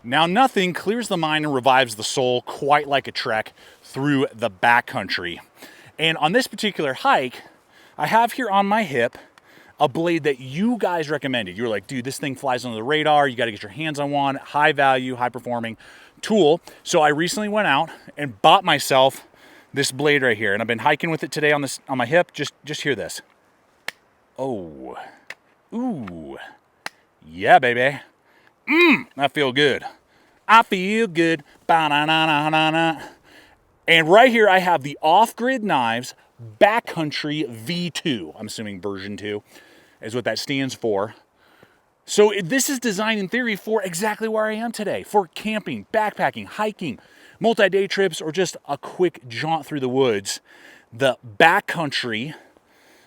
Now, nothing clears the mind and revives the soul quite like a trek through the backcountry. And on this particular hike, I have here on my hip a blade that you guys recommended. You were like, dude, this thing flies under the radar. You got to get your hands on one. High value, high performing tool. So I recently went out and bought myself this blade right here. And I've been hiking with it today on my hip. Just hear this. Oh, ooh, yeah, baby. I feel good. I feel good. Ba-na-na-na-na-na. And right here I have the Off-Grid Knives Backcountry V2. I'm assuming version 2 is what that stands for. So this is designed in theory for exactly where I am today. For camping, backpacking, hiking, multi-day trips, or just a quick jaunt through the woods. The Backcountry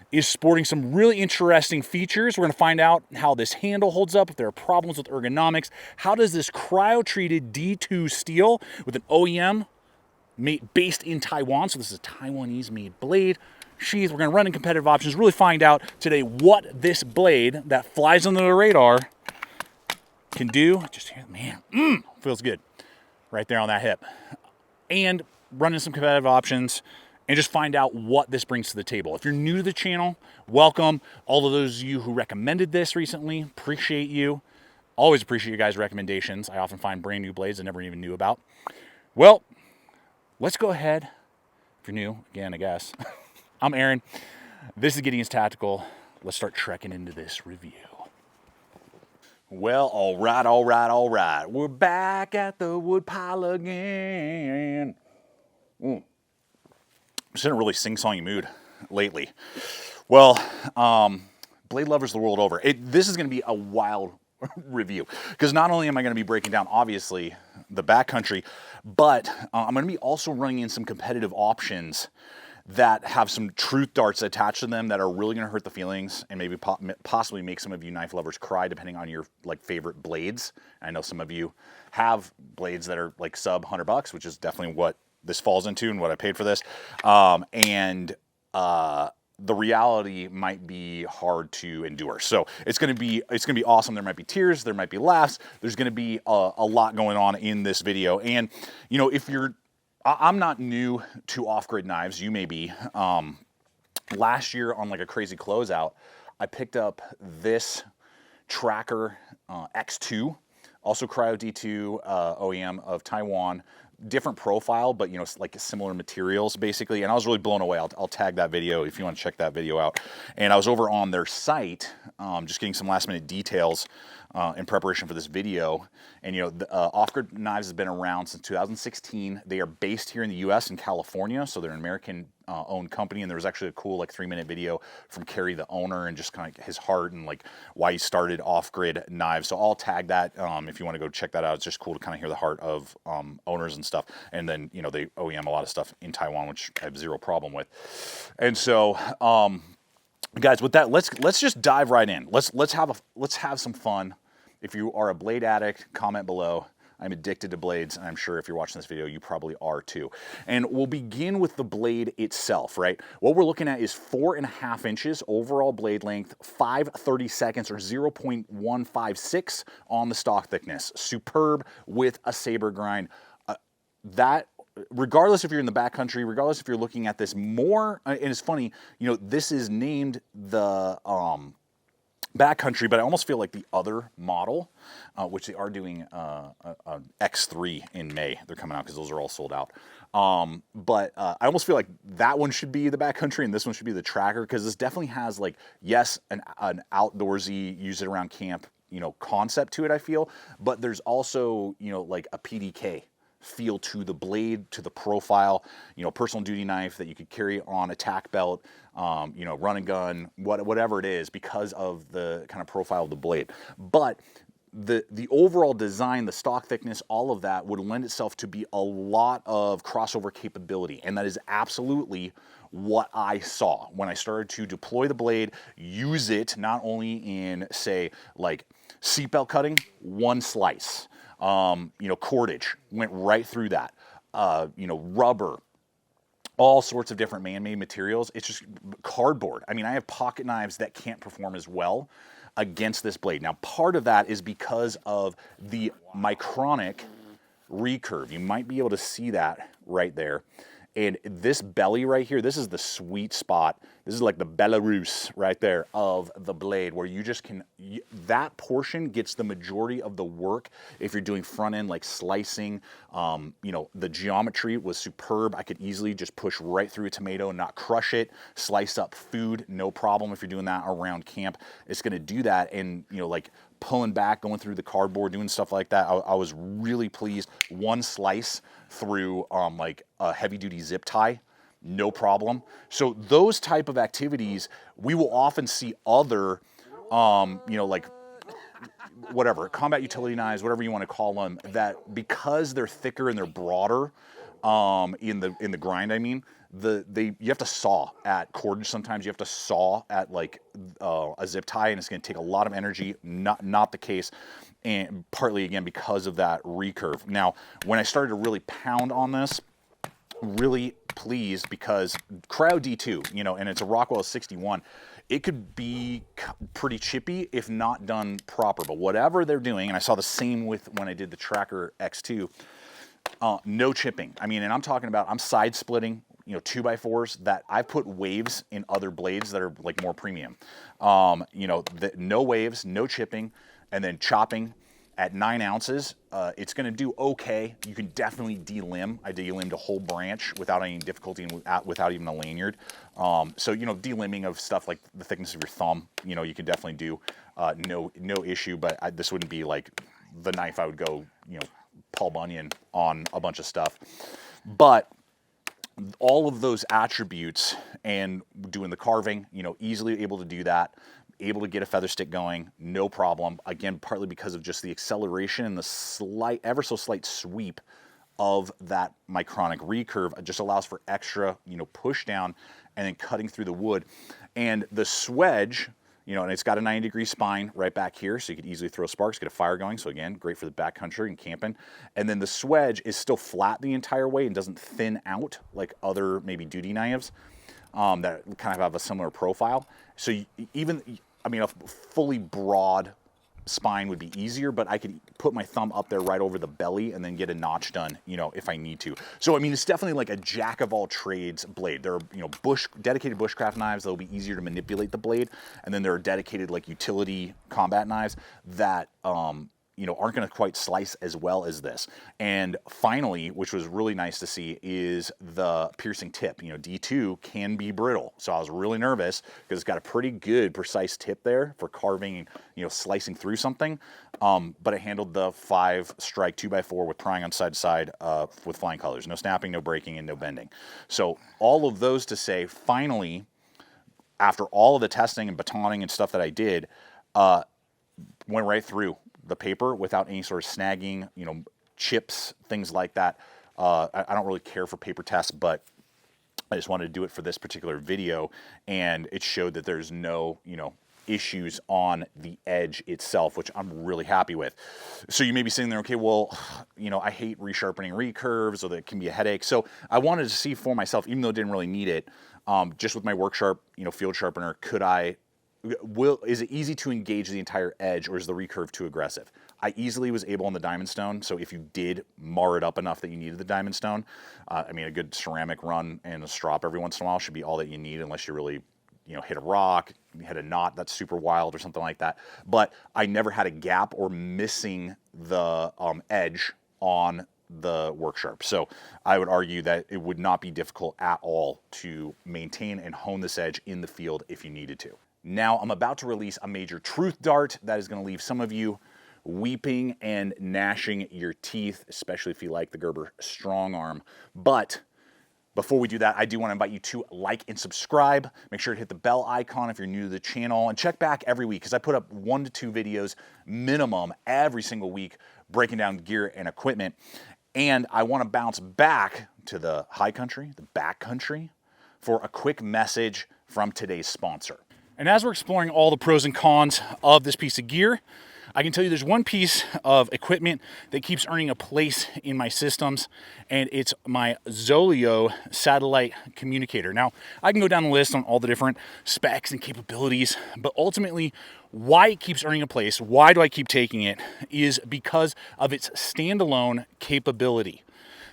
is sporting some really interesting features. We're going to find out how this handle holds up, if there are problems with ergonomics. How does this cryo-treated D2 steel with an OEM based in Taiwan, so this is a Taiwanese-made blade, sheath. We're going to run in competitive options, really find out today what this blade that flies under the radar can do. Just hear, man, feels good right there on that hip. And run in some competitive options and just find out what this brings to the table. If you're new to the channel, welcome. All of those of you who recommended this recently, appreciate you. Always appreciate you guys' recommendations. I often find brand new blades I never even knew about. Well, let's go ahead. If you're new, again, I guess. I'm Aaron. This is Gideonstactical. Let's start trekking into this review. Well, all right. We're back at the woodpile again. I'm just in a really sing-songy mood lately. Well, blade lovers the world over. This is going to be a wild review because not only am I going to be breaking down, obviously, the backcountry, but I'm going to be also running in some competitive options that have some truth darts attached to them that are really going to hurt the feelings and maybe possibly make some of you knife lovers cry, depending on your favorite blades. I know some of you have blades that are like sub $100, which is definitely what this falls into and what I paid for this. The reality might be hard to endure. So it's gonna be awesome. There might be tears, there might be laughs. There's gonna be a lot going on in this video. And you know, I'm not new to off-grid knives. You may be. Last year on like a crazy closeout, I picked up this Tracker X2, also Cryo D2 OEM of Taiwan. Different profile, but you know, like similar materials basically. And I was really blown away. I'll tag that video if you want to check that video out. And I was over on their site, just getting some last minute details in preparation for this video. And you know, Off-Grid Knives has been around since 2016. They are based here in the US in California, so they're an American owned company. And there was actually a cool like 3-minute video from Kerry, the owner, and just kind of his heart and like why he started Off-Grid Knives. So I'll tag that if you want to go check that out. It's just cool to kind of hear the heart of owners and stuff. And then, you know, they OEM a lot of stuff in Taiwan, which I have zero problem with. And so, guys, with that, let's just dive right in. Let's have some fun. If you are a blade addict, comment below. I'm addicted to blades, and I'm sure if you're watching this video, you probably are too. And we'll begin with the blade itself, right? What we're looking at is 4.5 inches overall blade length, 5/32 or 0.156 on the stock thickness. Superb with a saber grind. That, regardless if you're in the backcountry, regardless if you're looking at this more, and it's funny, you know, this is named the backcountry, but I almost feel like the other model, which they are doing X3 in May. They're coming out because those are all sold out. But I almost feel like that one should be the backcountry and this one should be the Tracker, because this definitely has like, yes, an outdoorsy, use it around camp, you know, concept to it, I feel, but there's also, you know, like a PDK feel to the blade, to the profile, you know, personal duty knife that you could carry on a tack belt, you know, run and gun, whatever it is, because of the kind of profile of the blade. But the overall design, the stock thickness, all of that would lend itself to be a lot of crossover capability. And that is absolutely what I saw when I started to deploy the blade, use it not only in, say, like seatbelt cutting, one slice, you know, cordage, went right through that, you know, rubber, all sorts of different man-made materials. It's just cardboard. I mean, I have pocket knives that can't perform as well. against this blade. Now, part of that is because of the micronic recurve. You might be able to see that right there. And this belly right here, this is the sweet spot. This is like the Belarus right there of the blade, where you just can, that portion gets the majority of the work if you're doing front end, like slicing. You know, the geometry was superb. I could easily just push right through a tomato and not crush it, slice up food, no problem. If you're doing that around camp, it's gonna do that. And, you know, like pulling back, going through the cardboard, doing stuff like that, I was really pleased. One slice through like a heavy duty zip tie, no problem. So those type of activities, we will often see other, you know, like whatever, combat utility knives, whatever you want to call them, that because they're thicker and they're broader in the grind, I mean, you have to saw at cordage. Sometimes you have to saw at like a zip tie, and it's going to take a lot of energy. Not the case, and partly again because of that recurve. Now, when I started to really pound on this, really pleased, because Cryo D2, you know, and it's a Rockwell 61. It could be pretty chippy if not done proper. But whatever they're doing, and I saw the same with when I did the Tracker X2. No chipping. I mean, and I'm talking about, I'm side splitting, you know, 2x4s that I've put waves in other blades that are like more premium. You know, no waves, no chipping, and then chopping at 9 ounces. It's going to do okay. You can definitely delimb. I delimmed a whole branch without any difficulty and without even a lanyard. So, you know, delimbing of stuff like the thickness of your thumb, you know, you can definitely do no issue. But this wouldn't be like the knife I would go, you know, Paul Bunyan on a bunch of stuff. But all of those attributes and doing the carving, you know, easily able to do that, able to get a feather stick going, no problem. Again, partly because of just the acceleration and the slight, ever so slight sweep of that micronic recurve. It just allows for extra, you know, push down and then cutting through the wood. And the swedge, you know, and it's got a 90-degree spine right back here, so you could easily throw sparks, get a fire going. So again, great for the backcountry and camping. And then the swedge is still flat the entire way and doesn't thin out like other maybe duty knives that kind of have a similar profile. So even, I mean, a fully broad spine would be easier, but I could put my thumb up there right over the belly and then get a notch done, you know, if I need to. So, I mean, it's definitely like a jack of all trades blade. There are, you know, dedicated bushcraft knives that'll be easier to manipulate the blade. And then there are dedicated like utility combat knives that, you know, aren't going to quite slice as well as this. And finally, which was really nice to see, is the piercing tip. You know, D2 can be brittle. So I was really nervous because it's got a pretty good precise tip there for carving, you know, slicing through something. But it handled the 5-strike 2x4 with prying on side to side with flying colors. No snapping, no breaking, and no bending. So all of those to say, finally, after all of the testing and batoning and stuff that I did, went right through the paper without any sort of snagging, you know, chips, things like that. I don't really care for paper tests, but I just wanted to do it for this particular video, and it showed that there's no, you know, issues on the edge itself, which I'm really happy with. So you may be sitting there, okay, well, you know, I hate resharpening recurves, or that can be a headache. So I wanted to see for myself, even though I didn't really need it, just with my work sharp, you know, field sharpener, is it easy to engage the entire edge, or is the recurve too aggressive? I easily was able on the diamond stone, so if you did mar it up enough that you needed the diamond stone, I mean, a good ceramic run and a strop every once in a while should be all that you need, unless you really, you know, hit a rock, hit a knot that's super wild or something like that. But I never had a gap or missing the edge on the work sharp. So I would argue that it would not be difficult at all to maintain and hone this edge in the field if you needed to. Now I'm about to release a major truth dart that is going to leave some of you weeping and gnashing your teeth, especially if you like the Gerber STRONGARM. But before we do that, I do want to invite you to like and subscribe. Make sure to hit the bell icon if you're new to the channel, and check back every week, because I put up 1 to 2 videos minimum every single week breaking down gear and equipment. And I want to bounce back to the high country, the backcountry, for a quick message from today's sponsor. And as we're exploring all the pros and cons of this piece of gear, I can tell you there's one piece of equipment that keeps earning a place in my systems, and it's my Zoleo satellite communicator. Now, I can go down the list on all the different specs and capabilities, but ultimately, why it keeps earning a place, why do I keep taking it, is because of its standalone capability.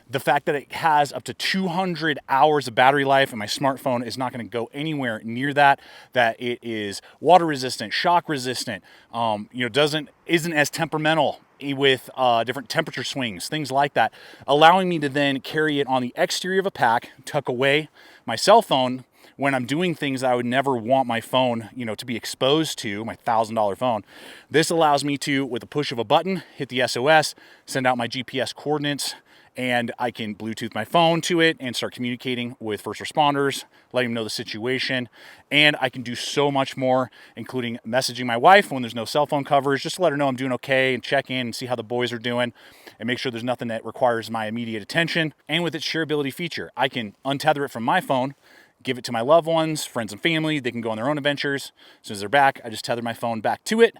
The fact that it has up to 200 hours of battery life, and my smartphone is not going to go anywhere near that. That it is water resistant, shock resistant, isn't as temperamental with different temperature swings, things like that, allowing me to then carry it on the exterior of a pack, tuck away my cell phone when I'm doing things that I would never want my phone, to be exposed to, my $1,000 phone. This allows me to, with a push of a button, hit the SOS, send out my GPS coordinates, and I can Bluetooth my phone to it and start communicating with first responders, letting them know the situation. And I can do so much more, including messaging my wife when there's no cell phone coverage, just to let her know I'm doing okay and check in and see how the boys are doing and make sure there's nothing that requires my immediate attention. And with its shareability feature, I can untether it from my phone, give it to my loved ones, friends and family. They can go on their own adventures. As soon as they're back, I just tether my phone back to it,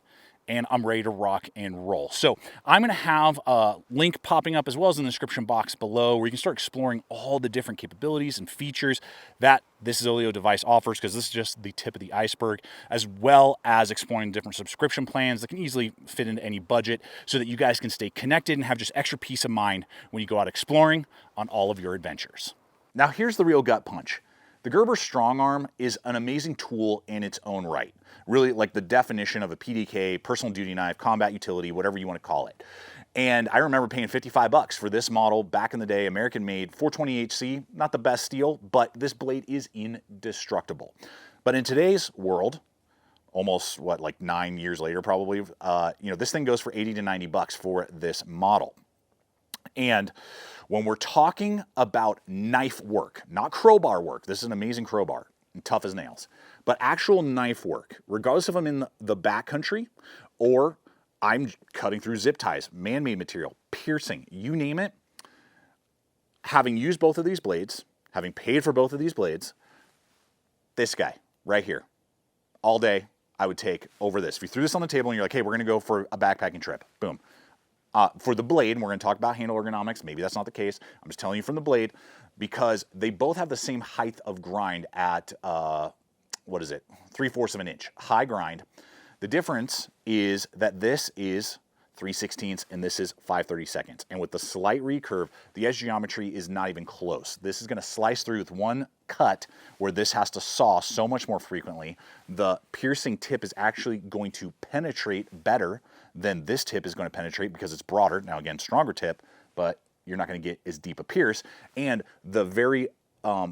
and I'm ready to rock and roll. So I'm going to have a link popping up as well as in the description box below where you can start exploring all the different capabilities and features that this Zoleo device offers, because this is just the tip of the iceberg, as well as exploring different subscription plans that can easily fit into any budget so that you guys can stay connected and have just extra peace of mind when you go out exploring on all of your adventures. Now here's the real gut punch. The Gerber StrongArm is an amazing tool in its own right. Really like the definition of a PDK, personal duty knife, combat utility, whatever you want to call it. And I remember paying 55 bucks for this model back in the day, American made, 420 HC, not the best steel, but this blade is indestructible. But in today's world, almost like 9 years later probably, this thing goes for 80 to 90 bucks for this model. And when we're talking about knife work, not crowbar work, this is an amazing crowbar, and tough as nails, but actual knife work, regardless if I'm in the backcountry or I'm cutting through zip ties, man-made material, piercing, you name it, having used both of these blades, having paid for both of these blades, this guy right here, all day, I would take over this. If you threw this on the table and you're like, hey, we're going to go for a backpacking trip, boom. For the blade, and we're going to talk about handle ergonomics, maybe that's not the case. I'm just telling you from the blade, because they both have the same height of grind at, 3/4 of an inch, high grind. The difference is that this is 3/16 and this is 5/32. And with the slight recurve, the edge geometry is not even close. This is going to slice through with one cut where this has to saw so much more frequently. The piercing tip is actually going to penetrate better than this tip is going to penetrate because it's broader. Now again, stronger tip, but you're not going to get as deep a pierce. And the very, I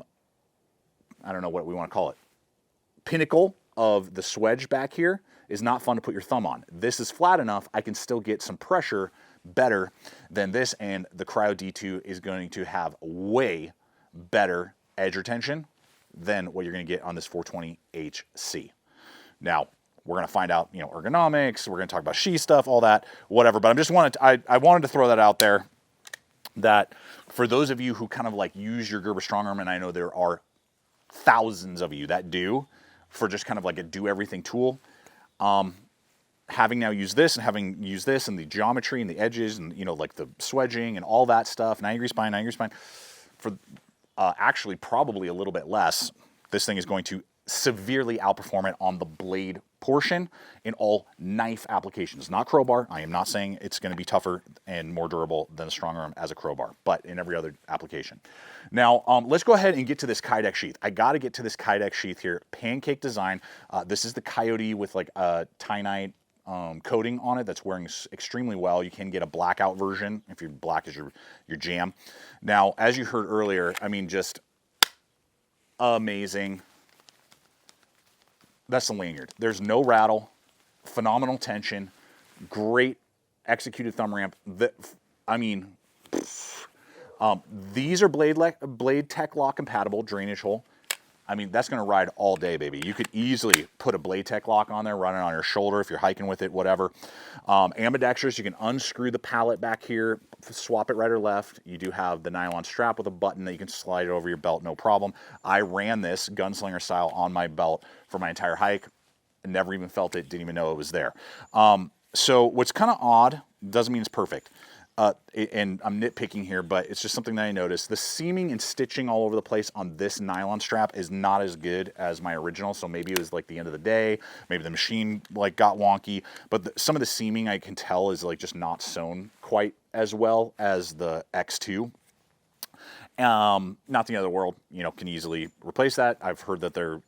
don't know what we want to call it, pinnacle of the swedge back here is not fun to put your thumb on. This is flat enough, I can still get some pressure better than this, and the Cryo D2 is going to have way better edge retention than what you're going to get on this 420 HC. Now, we're going to find out, ergonomics, we're going to talk about sheath stuff, all that, whatever, but I wanted to throw that out there, that for those of you who kind of use your Gerber StrongArm, and I know there are thousands of you that do, for just kind of like a do-everything tool, having now used this and having used this and the geometry and the edges and, like the swedging and all that stuff, 90-degree spine, for actually probably a little bit less, this thing is going to severely outperform it on the blade portion in all knife applications. Not crowbar. I am not saying it's going to be tougher and more durable than the StrongArm as a crowbar, but in every other application. Now, let's go ahead and get to this Kydex sheath. I got to get to this Kydex sheath here. Pancake design. This is the Coyote with like a Tynite coating on it that's wearing extremely well. You can get a blackout version if black is your jam. Now, as you heard earlier, I mean, just amazing. That's the lanyard. There's no rattle, phenomenal tension, great executed thumb ramp. These are blade tech lock compatible drainage hole. I mean, that's going to ride all day, baby. You could easily put a blade tech lock on there, run it on your shoulder if you're hiking with it, whatever. Ambidextrous, you can unscrew the pallet back here, swap it right or left. You do have the nylon strap with a button that you can slide it over your belt, no problem. I ran this gunslinger style on my belt for my entire hike. Never even felt it, didn't even know it was there. So what's kind of odd, doesn't mean it's perfect. And I'm nitpicking here, but it's just something that I noticed. The seaming and stitching all over the place on this nylon strap is not as good as my original. So maybe it was like the end of the day, maybe the machine like got wonky, but some of the seaming I can tell is like just not sewn quite as well as the X2. Not the end of the world, you know, can easily replace that. I've heard that their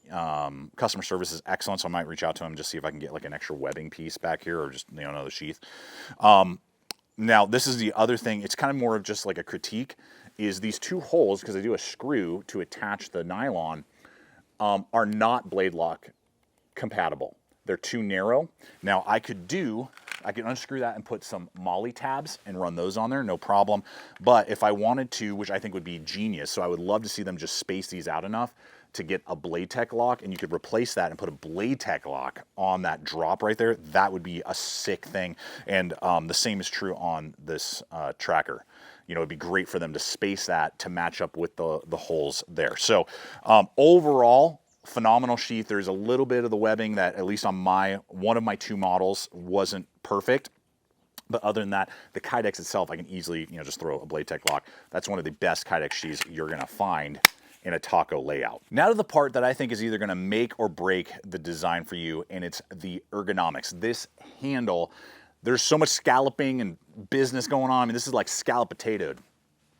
customer service is excellent, so I might reach out to them, just see if I can get like an extra webbing piece back here, or just, you know, another sheath. Now, this is the other thing. It's kind of more of just like a critique, is these two holes, because they do a screw to attach the nylon, are not blade lock compatible. They're too narrow. Now, I could unscrew that and put some molly tabs and run those on there, no problem. But if I wanted to, which I think would be genius, so I would love to see them just space these out enough to get a Blade Tech lock, and you could replace that and put a Blade Tech lock on that drop right there. That would be a sick thing. And the same is true on this tracker. You know, it'd be great for them to space that to match up with the holes there. So overall, phenomenal sheath. There's a little bit of the webbing that, at least on one of my two models, wasn't perfect. But other than that, the Kydex itself, I can easily, you know, just throw a Blade Tech lock. That's one of the best Kydex sheaths you're gonna find in a taco layout. Now to the part that I think is either gonna make or break the design for you, and it's the ergonomics. This handle, there's so much scalloping and business going on. I mean, this is like scallop potatoed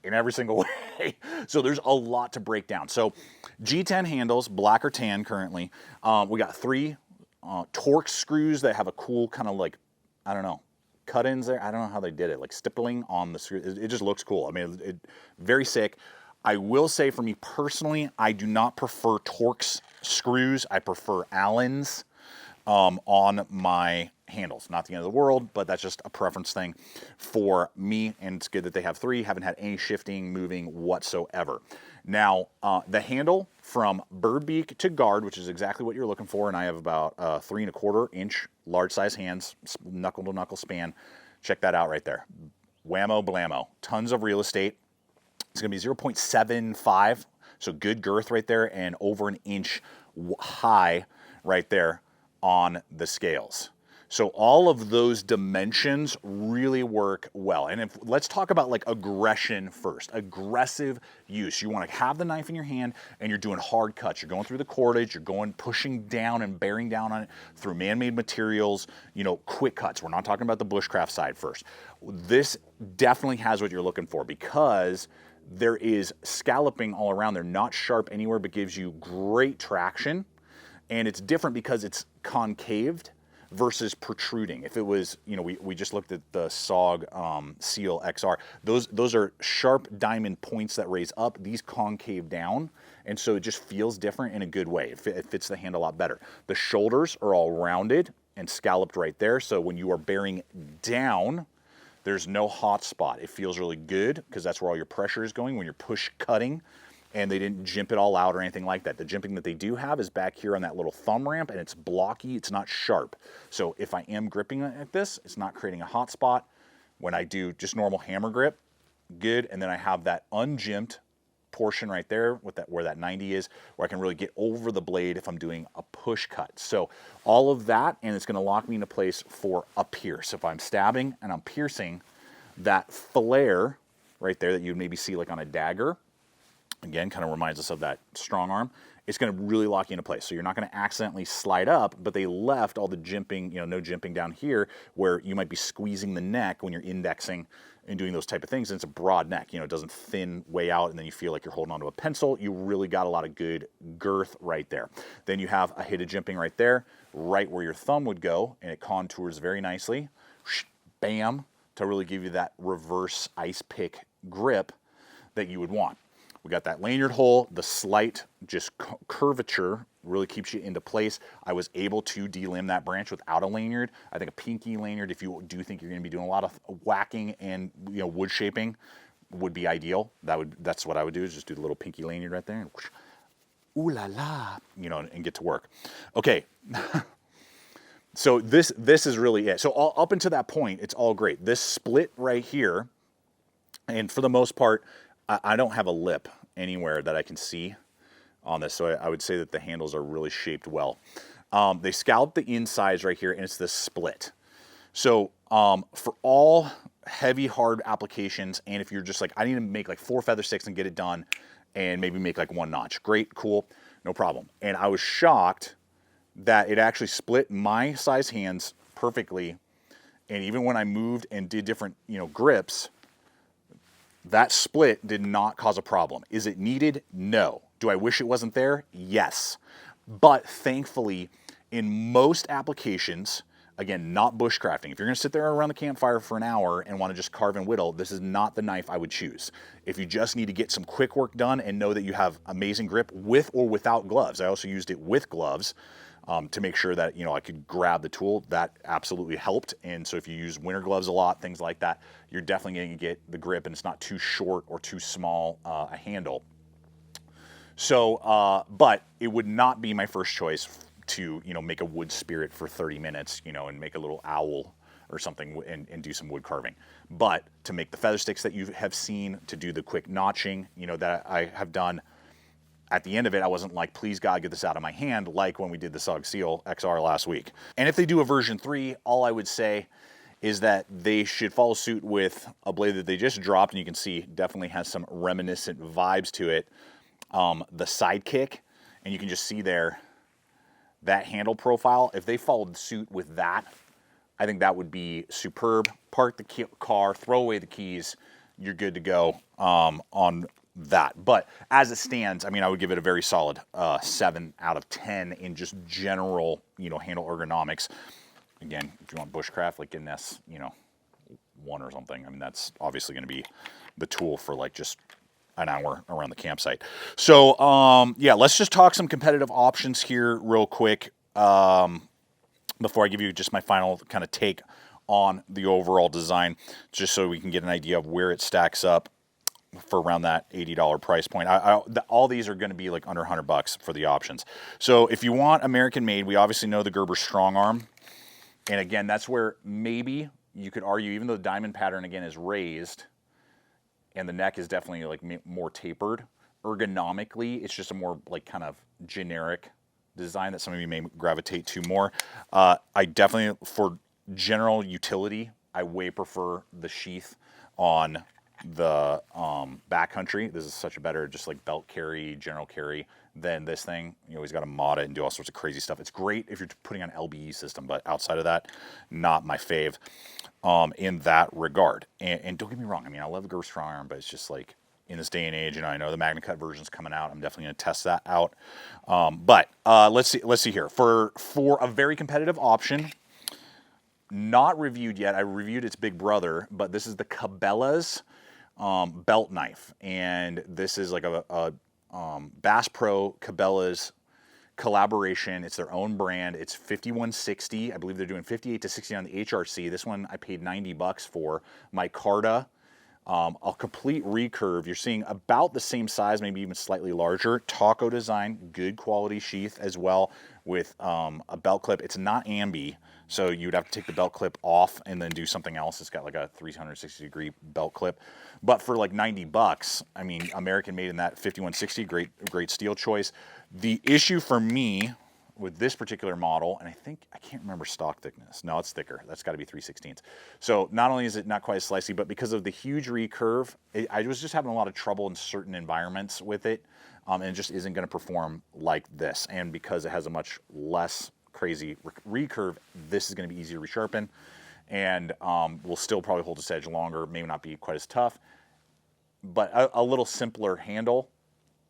in every single way. So there's a lot to break down. So G10 handles, black or tan currently. We got 3 Torx screws that have a cool kind of like, I don't know, cut-ins there. I don't know how they did it, like stippling on the screw. It just looks cool. I mean, very sick. I will say, for me personally, I do not prefer Torx screws. I prefer Allen's on my handles. Not the end of the world, but that's just a preference thing for me, and it's good that they have 3. Haven't had any shifting, moving whatsoever. Now, the handle from bird beak to guard, which is exactly what you're looking for, and I have about 3 1/4 inch large size hands, knuckle to knuckle span. Check that out right there. Whammo blammo. Tons of real estate. It's going to be 0.75, so good girth right there, and over an inch high right there on the scales. So all of those dimensions really work well. And let's talk about like aggression first. Aggressive use. You want to have the knife in your hand and you're doing hard cuts. You're going through the cordage, you're pushing down and bearing down on it through man-made materials, you know, quick cuts. We're not talking about the bushcraft side first. This definitely has what you're looking for, because there is scalloping all around. They're not sharp anywhere, but gives you great traction. And it's different because it's concaved versus protruding. If it was, you know, we just looked at the SOG Seal XR. Those are sharp diamond points that raise up. These concave down, and so it just feels different in a good way. It fits the hand a lot better. The shoulders are all rounded and scalloped right there, so when you are bearing down, there's no hot spot. It feels really good because that's where all your pressure is going when you're push cutting, and they didn't jimp it all out or anything like that. The jimping that they do have is back here on that little thumb ramp, and it's blocky, it's not sharp. So if I am gripping like this, it's not creating a hot spot. When I do just normal hammer grip, good, and then I have that unjimped portion right there with that, where that 90 is, where I can really get over the blade if I'm doing a push cut. So all of that, and it's gonna lock me into place for a pierce. If I'm stabbing and I'm piercing, that flare right there that you'd maybe see like on a dagger, again, kind of reminds us of that strong arm. It's going to really lock you into place. So you're not going to accidentally slide up, but they left all the jimping, you know, no jimping down here, where you might be squeezing the neck when you're indexing and doing those type of things. And it's a broad neck, you know, it doesn't thin way out and then you feel like you're holding onto a pencil. You really got a lot of good girth right there. Then you have a hit of jimping right there, right where your thumb would go, and it contours very nicely. Bam, to really give you that reverse ice pick grip that you would want. We got that lanyard hole, the slight just curvature really keeps you into place. I was able to delimb that branch without a lanyard. I think a pinky lanyard, if you do think you're gonna be doing a lot of whacking and, you know, wood shaping, would be ideal. That's what I would do, is just do the little pinky lanyard right there, and whoosh, ooh la la, you know, and get to work. Okay. So this is really it. So up until that point, it's all great. This split right here, and for the most part, I don't have a lip anywhere that I can see on this, so I would say that the handles are really shaped well. They scallop the insides right here, and it's this split. So for all heavy, hard applications, and if you're just like, I need to make like 4 feather sticks and get it done, and maybe make like 1 notch. Great, cool, no problem. And I was shocked that it actually split my size hands perfectly. And even when I moved and did different, grips, that split did not cause a problem. Is it needed? No. Do I wish it wasn't there? Yes. But thankfully, in most applications, again, not bushcrafting. If you're going to sit there around the campfire for an hour and want to just carve and whittle, this is not the knife I would choose. If you just need to get some quick work done and know that you have amazing grip with or without gloves. I also used it with gloves to make sure that, I could grab the tool. That absolutely helped. And so if you use winter gloves a lot, things like that, you're definitely going to get the grip, and it's not too short or too small a handle. So, but it would not be my first choice to, make a wood spirit for 30 minutes, and make a little owl or something and do some wood carving. But to make the feather sticks that you have seen, to do the quick notching, that I have done, at the end of it, I wasn't like, please God, get this out of my hand, like when we did the Sog Seal XR last week. And if they do a version 3, all I would say is that they should follow suit with a blade that they just dropped, and you can see definitely has some reminiscent vibes to it. The Sidekick, and you can just see there that handle profile. If they followed suit with that, I think that would be superb. Park the car, throw away the keys, you're good to go on that. But as it stands, I mean, I would give it a very solid 7 out of 10 in just general, handle ergonomics. Again, if you want bushcraft, like an S, 1 or something, I mean, that's obviously going to be the tool for like just an hour around the campsite. So, yeah, let's just talk some competitive options here real quick before I give you just my final kind of take on the overall design, just so we can get an idea of where it stacks up for around that $80 price point. All these are going to be like under $100 for the options. So if you want American made, we obviously know the Gerber STRONGARM. And again, that's where maybe you could argue, even though the diamond pattern again is raised and the neck is definitely like more tapered, ergonomically, it's just a more like kind of generic design that some of you may gravitate to more. I definitely, for general utility, I way prefer the sheath on the Backcountry. This is such a better just like belt carry, general carry than this thing. You always got to mod it and do all sorts of crazy stuff. It's great if you're putting on LBE system, but outside of that, not my fave in that regard. And don't get me wrong, I mean, I love the Gerber STRONGARM, but it's just like in this day and age, I know the Magna Cut version's coming out. I'm definitely going to test that out. But let's see here. For a very competitive option, not reviewed yet. I reviewed its big brother, but this is the CABELAS belt knife, and this is like a Bass Pro CABELAS collaboration. It's their own brand. It's 5160. I believe they're doing 58 to 60 on the HRC. This one I paid $90 for. Micarta, a complete recurve. You're seeing about the same size, maybe even slightly larger. Taco design, good quality sheath as well, with a belt clip. It's not ambi, so you would have to take the belt clip off and then do something else. It's got like a 360-degree belt clip. But for like $90, I mean, American made in that 5160, great steel choice. The issue for me with this particular model, and I can't remember stock thickness. No, it's thicker. That's got to be 3/16. So not only is it not quite as slicey, but because of the huge recurve, I was just having a lot of trouble in certain environments with it, and it just isn't going to perform like this. And because it has a much less crazy recurve, this is going to be easier to resharpen, and will still probably hold its edge longer, maybe not be quite as tough, but a little simpler handle.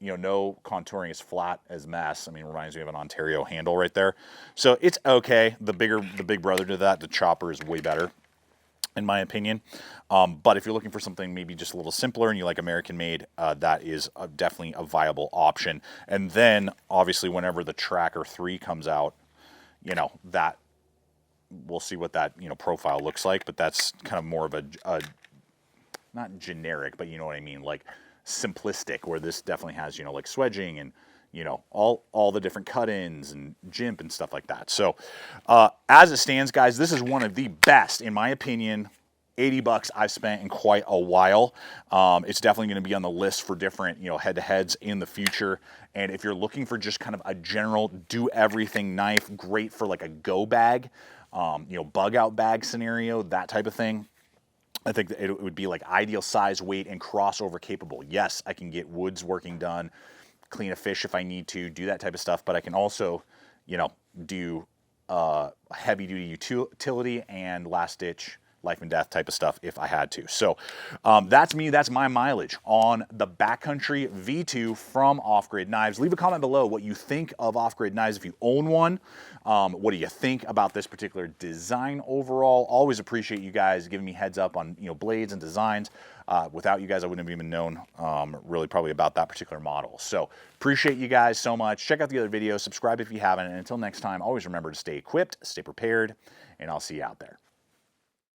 No contouring, is flat as mess. I mean, it reminds me of an Ontario handle right there. So it's okay. The big brother to that, the chopper, is way better, in my opinion. But if you're looking for something maybe just a little simpler and you like American made, that is definitely a viable option. And then, obviously, whenever the Tracker 3 comes out, that we'll see what that profile looks like. But that's kind of more of a not generic, but you know what I mean, like simplistic, where this definitely has like swedging and all the different cut-ins and jimp and stuff like that. So as it stands, guys, this is one of the best, in my opinion, $80 I've spent in quite a while. It's definitely going to be on the list for different head-to-heads in the future. And if you're looking for just kind of a general do everything knife, great for like a go bag, you know, bug out bag scenario, that type of thing. I think that it would be like ideal size, weight, and crossover capable. Yes, I can get woods working done, clean a fish if I need to, do that type of stuff, but I can also, you know, do heavy duty utility and last ditch life and death type of stuff if I had to. So that's me. That's my mileage on the Backcountry V2 from Off Grid Knives. Leave a comment below what you think of Off Grid Knives if you own one. What do you think about this particular design overall? Always appreciate you guys giving me heads up on, you know, blades and designs. Without you guys, I wouldn't have even known really probably about that particular model. So appreciate you guys so much. Check out the other videos. Subscribe if you haven't. And until next time, always remember to stay equipped, stay prepared, and I'll see you out there.